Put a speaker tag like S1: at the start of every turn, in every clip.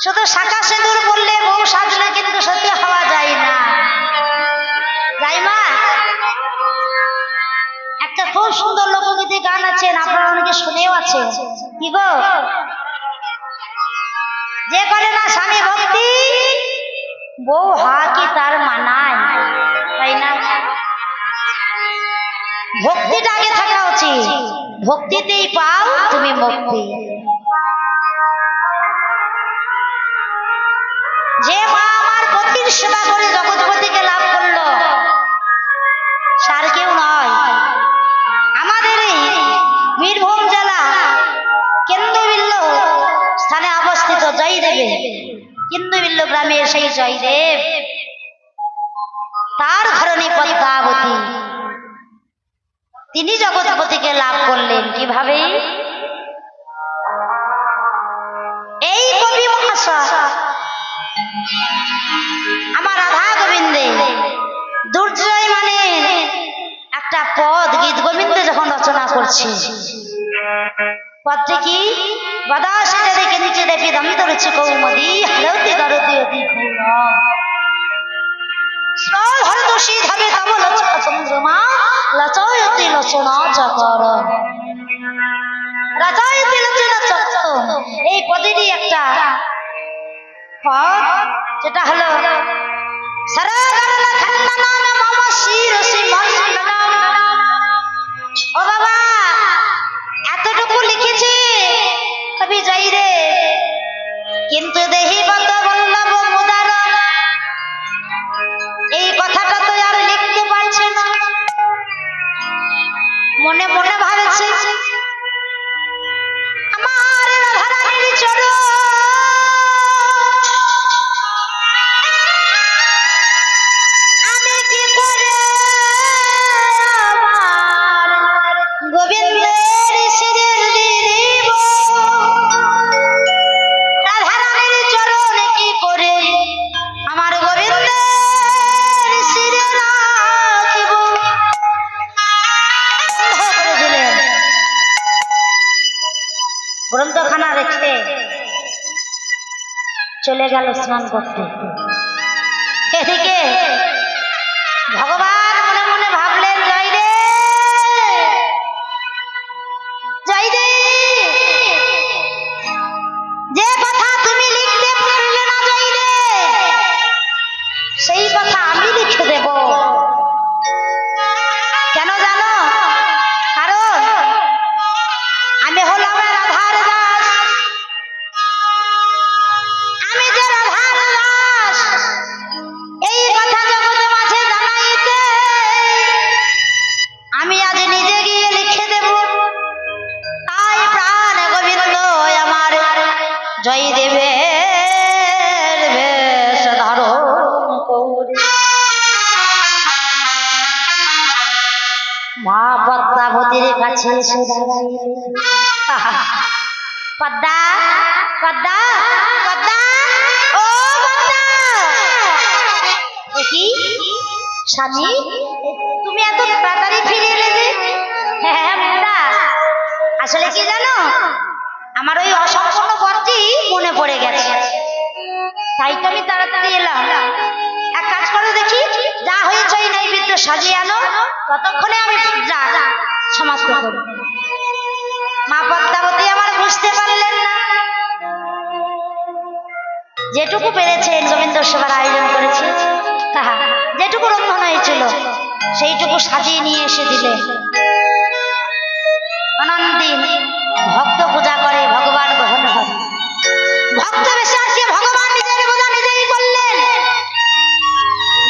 S1: শুধু শাখা সিঁদুর বললে বউ সাজলে কিন্তু সত্যি হওয়া যায় না। যাই মা, একটা খুব সুন্দর লোকগীতি গান আছেন, আপনারা অনেকে শুনেও আছেন। কি গো, যে করে না স্বামী ভক্তি বউ হা কি তার মানায়, তাই না? ভক্তিটা আগে থাকা উচিত, ভক্তিতেই পাও তুমি মুক্তি। যে মা আমার পতির সেবা করে জগৎপতিকে লাভ করলো, সার কেউ নয়, আমাদের এই বীরভূম জেলা কেন্দ্রবিল্ল স্থানে অবস্থিত জয়দেবে, কেন্দ্রবিল্ল গ্রামের সেই জয়দেব, তার ধরনী পদ্মাবতী, তিনি জগৎপতিকে লাভ করলেন কিভাবে? এই কবি মহাশয় আমার রাধা গোবিন্দে দুর্জয় মানে একটা পদ গীত গোবিন্দে যখন রচনা করছে, পদটি কি? বদাসে দেখে নিচে দেবী দন্ত রুচি কৌমদি হলতি দরতি অতি স্মরদোষী ভাবে তব লচন চন্দ্রমা লচয়তি লোচনা চকর, রাজয়তি লোচনা চক্র। এই পদেরই একটা পদ, যেটা হলো ও বাবা, এতটুকু লিখেছে কবি জয়দেব, কিন্তু দেহি বদ্ধ বল্লভ মুদার, এই কথাটা তো আর লিখতে পারছে না। মনে মনে ভাবছে আমার রাধারানীর চরণ আমি কি করে আমার গোবিন্দের শিরের দিব, রাধারানীর চরণ কি করে আমার গোবিন্দের শিরে রাখিব। করে দিলেন গ্রন্থখানা রেখে চলে গেল স্নান করতে। এদিকে ভগবান মনে মনে ভাবলেন, জয়দেব জয়দেব, যে কথা তুমি লিখতে পারলে না জয়দেব, সেই কথা আমি লিখে দেব। কেন জানো? কারণ আমি হলাম রাধার দাস, আমি যে রাধার দাস এই কথা জগতের মাঝে জানাইতে আমি আজ নিজে গিয়ে লিখে দেব। তাই প্রাণ গোবিন্দ আমার জয়দেবের বেশ ধারণ করে মা পদ্মাবতীর কাছে এসে দাঁড়াইলেন। পদ্মা পদ্মা পদ্মা, ও পদ্মা, কি স্বামী তুমি এত তাড়াতাড়ি ফিরে এলে যে? হ্যাঁ পদ্মা, আসলে কি জানো, আমার ওই অসম্পূর্ণ পথটি মনে পড়ে গেছে, তাই তো আমি তাড়াতাড়ি এলাম। এক কাজ করো দেখি, যা হয়েছে ওই নৈবেদ্য সাজিয়ে আনো, ততক্ষণে আমি যা সমাপ্ত করি। মা পদ্মাবতী আমার বুঝতে পারলেন না, যেটুকু পেরেছেন গোবিন্দ সেবার আয়োজন করেছে, যেটুকু রন্ধন হয়েছিল সেইটুকু সাজিয়ে নিয়ে এসে দিলেন। অনন্দিন ভক্ত পূজা করে, ভগবান গ্রহণ করে। ভক্ত বেশি আসিয়ে ভগবান নিজের পূজা নিজেই করলেন,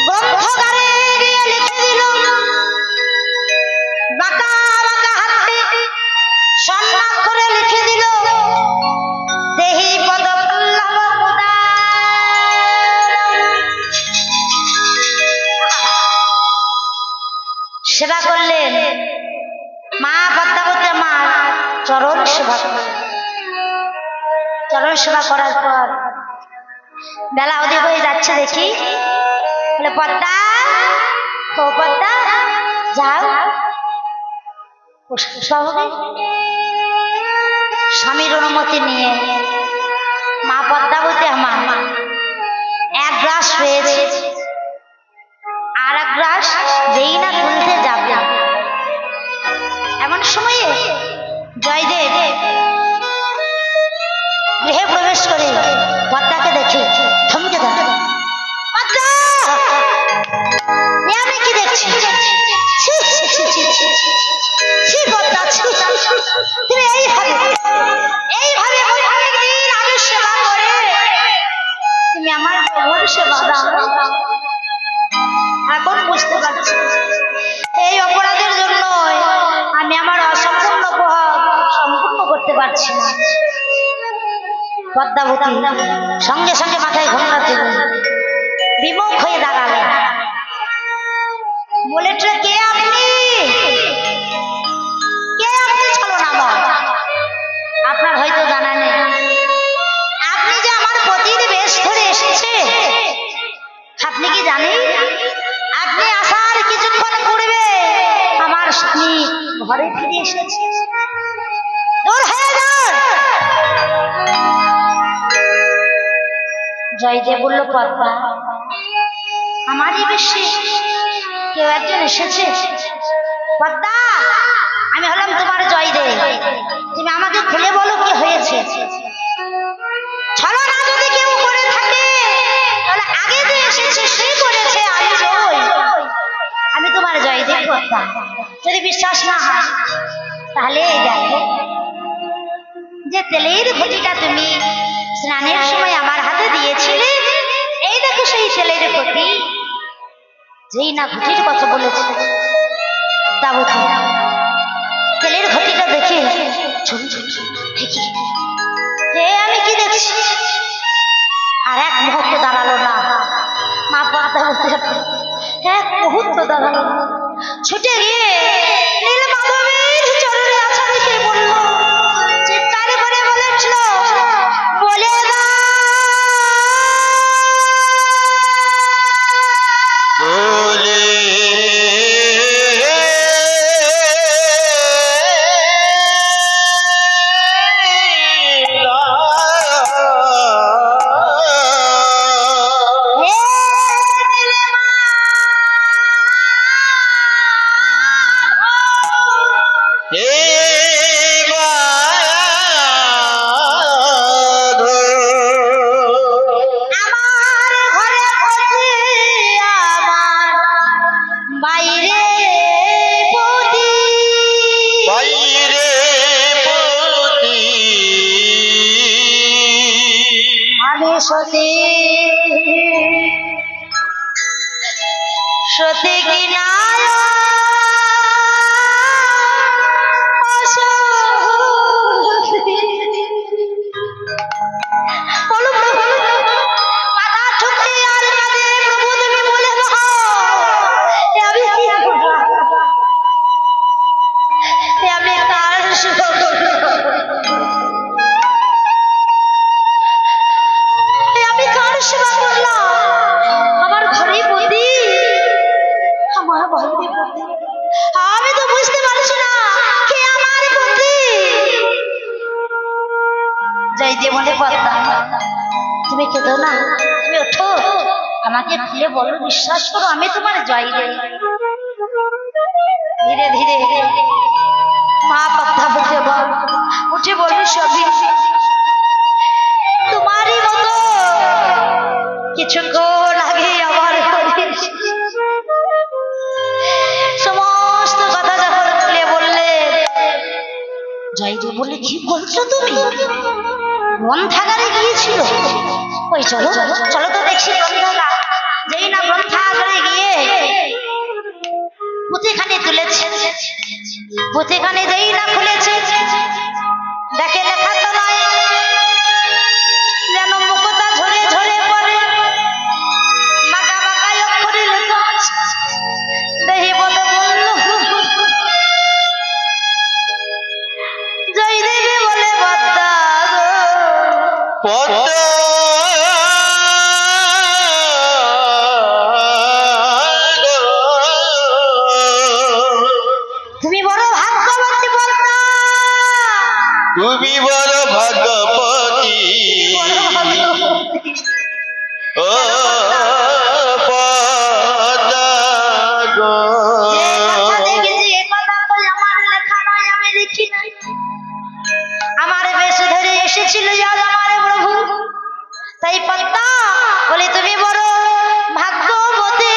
S1: গ্রন্থগারে গিয়ে লিখে দিল, বাঁকা বাঁকা হাতে স্বর্ণাক্ষরে লিখে দিল, দেহি পদ পল্লব সেবা করলেন। মা পদ্মাবতী মা চরণ সেবা করলেন। চরণ সেবা করার পর বেলা অধিক হয়ে যাচ্ছে, দেখি বলে পদ্মা, ও পদ্মা যাও। স্বামীর অনুমতি নিয়ে মা পদ্মাবতী আমার সে বাধা। এখন বুঝতে পারছি এই অপরাধের জন্য আমি আমার অসম্পূর্ণ পথ সম্পূর্ণ করতে পারছি না। পদ্মাবতী সঙ্গে সঙ্গে মাথায় ঘোমটা তুলে বিমুখ হয়ে দাঁড়ালেন। বলেছে, কে আপনি? কে আপনি? ছলনাময়। আপনার হয়তো জানা নেই, আপনি যে আমার পতির বেশ ধরে এসেছে, আপনি কি জানেন আপনি আসার কিছুক্ষণ পূর্বে আমার স্বামী ঘরে ফিরে এসেছে? দূর হয়ে যান। জয়দেব বলল, পদ্মা, আমারই বেশি কেউ একজন এসেছে। পদ্মা, আমি হলাম তোমার জয়দেব, তুমি আমাকে খুলে বলো কি হয়েছে। ছলনা যদি কেউ করে থাকে তাহলে আগে যে এসেছে সে করেছে, আমি জয়। আমি তোমার জয়দেব পদ্মা। যদি বিশ্বাস না হয় তাহলে এই দেখো, যে তেলের ঘটিটা তুমি স্নানের সময় আমার হাতে দিয়েছিলে, এই দেখো সেই তেলের ঘটি। যেই না ঘটির কথা বলেছে দাবতী, তেলের ঘটিটা দেখে হে আমি কি দেখছি। আর এক মুহূর্ত দাঁড়ালো না মা পদ্মাবতী, এক মুহূর্ত দাঁড়ালো না, ছুটে গিয়ে নীলমাধবের চরণে আছা রেখে বলল, চিৎকার করে বলেছিল, বলে দাও সতী সতী কি না আমি তো বুঝতে পারছি না কে আমার পতি। জয়দেব বলে, পদ্মা তুমি কেঁদো না, তুমি ওঠো, আমাকে খুলে বলো, বিশ্বাস করো আমি তোমার জয়দেব। ধীরে ধীরে মা পদ্মাবতী উঠে বলবে, সবই তোমারই মতো কিছুক্ষণ আগে আমার সমস্ত কথা যখন খুলে বললে। জয়দেব বলে, কি বলছো তুমি? গ্রন্থাগারে গিয়েছিল? ওই চলো চলো তো দেখছি গ্রন্থাগার। যেই না গ্রন্থাগারে গিয়ে পুঁথিখানি তুলেছে, পুঁথিখানি যেই না খুলেছে দেখে লেখা তো নয়, যেন মুখটা ঝরে ঝরে পড়ে, বাঁকা বাঁকা অক্ষরে লেখা আছে। দেহি বলে বলল, জয়দেবে বলে, পদ্মা পদ্মা তুমি বড় ভাগ্যবতী পদ্মা,
S2: তুমি বড় ভাগ্যবতী। ও পদ্মা গো,
S1: যে কথা দেখেছি এ কথা তো আমার লেখা নয়, আমি লিখি নাই। আমার বেশ ধরে এসেছিল আজ আমার প্রভু, তাই পদ্মা বলে তুমি বড় ভাগ্যবতী।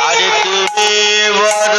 S2: আরে তুমি বড়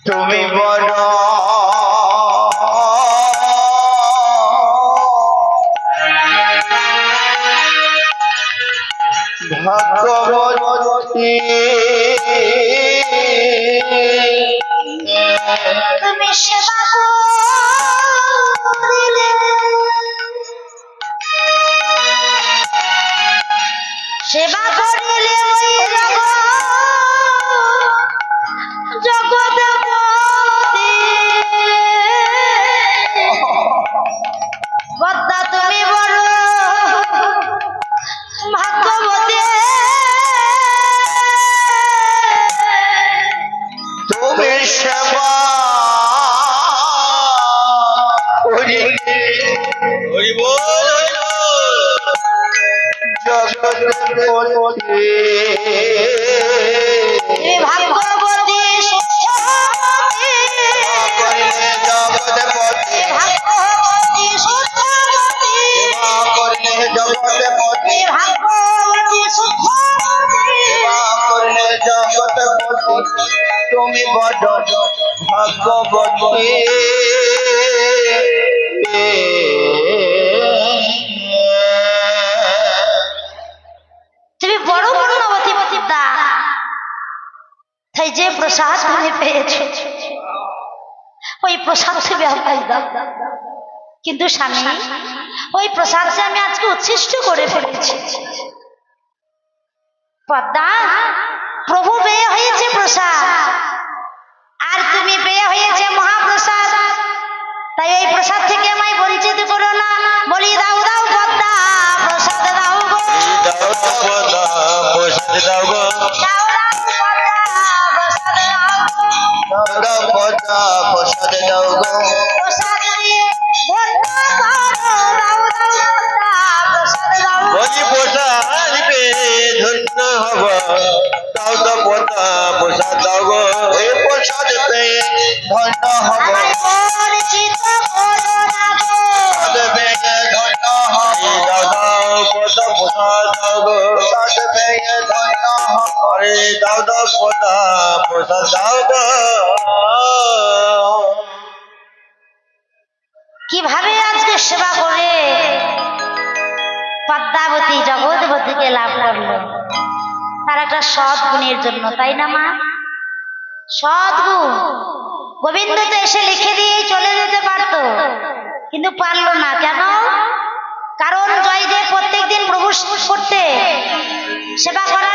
S2: তুমি বড় ভাগ্যবতী
S1: তুমি সেবা করিলে সেবা করিলে ওই জগৎপতি পদ্মা তুমি বড় ভাগ্যবতী
S2: তুমি সেবা করিলে হরি বল জগৎপতি
S1: তুমি ভাগ্যবতী সুস্থবতী
S2: করিলে জগৎপতি
S1: ভাগ্যবতী সুস্থবতী
S2: করিলে জগৎপতি
S1: ভাগ্যবতী সুস্থবতী
S2: করিলে জগৎপতি তুমি বড় ভাগ্যবতী
S1: তুমি বড় পূর্ণবতী পতিতা তাই যে প্রসাদ তুমি পেয়েছো ওই প্রসাদ তুমি আমায় দাও কিন্তু স্বামী ওই প্রসাদ সে আমি আজকে উচ্ছিষ্ট করে ফেলেছি পদ্মা প্রভু পেয়ে হয়েছে প্রসাদ আর তুমি পেয়ে হয়েছে মহাপ্রসাদ তাই এই প্রসাদ থেকে আমায় বঞ্চিত করো না বলি দাও দাও পদ্মা প্রসাদ দাও গো
S2: দাও পদা প্রসাদ দাও গো
S1: দাও দাও পদ্মা প্রসাদ দাও গো
S2: দাও পদা প্রসাদ দাও গো
S1: প্রসাদ দিয়ে ধন্য করো দাও দাও পদ্মা প্রসাদ দাও গো
S2: বলি প্রসাদ পেয়ে ধন্য হব দাও দাও পদা প্রসাদ দাও গো এই প্রসাদ পেয়ে ধন্য হব
S1: আমায় বঞ্চিত করো না গো
S2: প্রসাদ পেয়ে ধন্য হব দাও দাও পদা প্রসাদ দাও গো প্রসাদ পেয়ে ধন্য হব রে দাও দাও পদা প্রসাদ দাও গো
S1: কিভাবে আজকে সেবা করে পদ্মাবতী জগৎবতীকে লাভ করলো তার একটা সৎ গুণের জন্য তাই না মা সৎ গুণ গোবিন্দ তো এসে লিখে দিয়ে চলে যেতে পারতো কিন্তু পারলো না কেন কারণ জয়দেব প্রত্যেকদিন প্রভু করতে সেবা করার